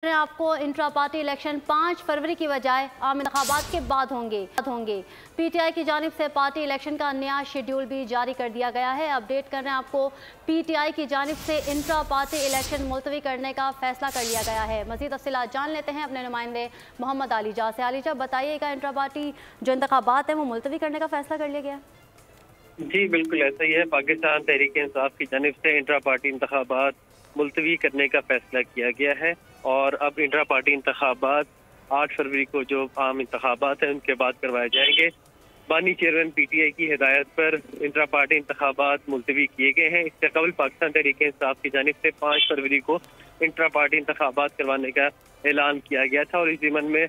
आपको intra party election 5 फरवरी की बजाय आम इंतखाबात के बाद होंगे। पीटीआई की जानिब से पार्टी इलेक्शन का नया शेड्यूल भी जारी कर दिया गया है। अपडेट कर रहे हैं आपको, पीटीआई की जानिब से इंट्रा पार्टी इलेक्शन मुलतवी करने का फैसला कर लिया गया है। मज़ीद तफसीलात जान लेते हैं अपने नुमाइंदे मोहम्मद अलीजा से। अलीजा, बताइएगा, इंट्रा पार्टी जो इंतखाबात हैं वो मुलतवी करने का फैसला कर लिया गया? जी बिल्कुल ऐसा ही है। पाकिस्तान तहरीक इंसाफ की जानिब से इंट्रा पार्टी इंतखाबात मुलतवी करने का फैसला किया गया है और अब इंट्रा पार्टी इंतखाबात 8 फरवरी को जो आम इंतखाबात हैं उनके बाद करवाए जाएंगे। बानी चेयरमैन पीटीआई की हिदायत पर इंट्रा पार्टी इंतखाबात मुलतवी किए गए हैं। इससे कबल पाकिस्तान तहरीक इंसाफ की जानिब से 5 फरवरी को इंट्रा पार्टी इंतखाबात करवाने का ऐलान किया गया था और इस ज़िमन में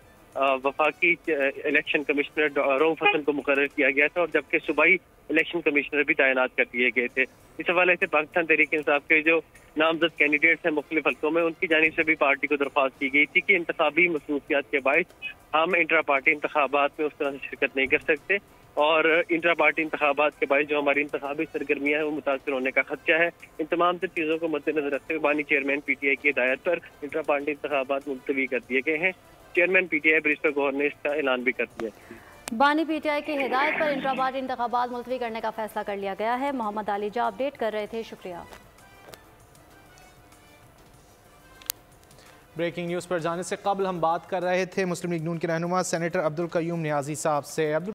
वफाकी इलेक्शन कमिश्नर रऊफ हसन को मुकर्रर किया गया था और जबकि सूबाई इलेक्शन कमिश्नर भी तैनात कर दिए गए थे। इस हवाले से पाकिस्तान तहरीक इंसाफ के जो नामजद कैंडिडेट्स हैं मुख्तलिफ हल्कों में, उनकी जानिब से भी पार्टी को दरख्वास्त की गई थी कि इंतखाबी मसरूफियात के बायस हम इंट्रा पार्टी इंतखाबात में उस तरह से शिरकत नहीं कर सकते और इंट्रा पार्टी इंतखाबात के बायस जो हमारी इंतखाबी सरगर्मियाँ हैं वो मुतासर होने का खदशा है। इन तमाम से चीज़ों को मद्देनजर रखते हुए बानी चेयरमैन पीटीआई की हिदायत पर इंट्रा पार्टी इंतखाबात मुलतवी कर दिए गए हैं। चेयरमैन पीटीआई बैरिस्टर गौहर ने इसका ऐलान भी कर दिया। बानी पीटीआई की हिदायत पर इंट्रा पार्टी इंतखाबात मुलतवी करने का फैसला कर लिया गया है। मोहम्मद अलीजा अपडेट कर रहे थे, शुक्रिया। ब्रेकिंग न्यूज़ पर जाने से कबल हम बात कर रहे थे मुस्लिम लीग नून के रहनुमा सेनेटर अब्दुल कयूम नियाजी साहब से।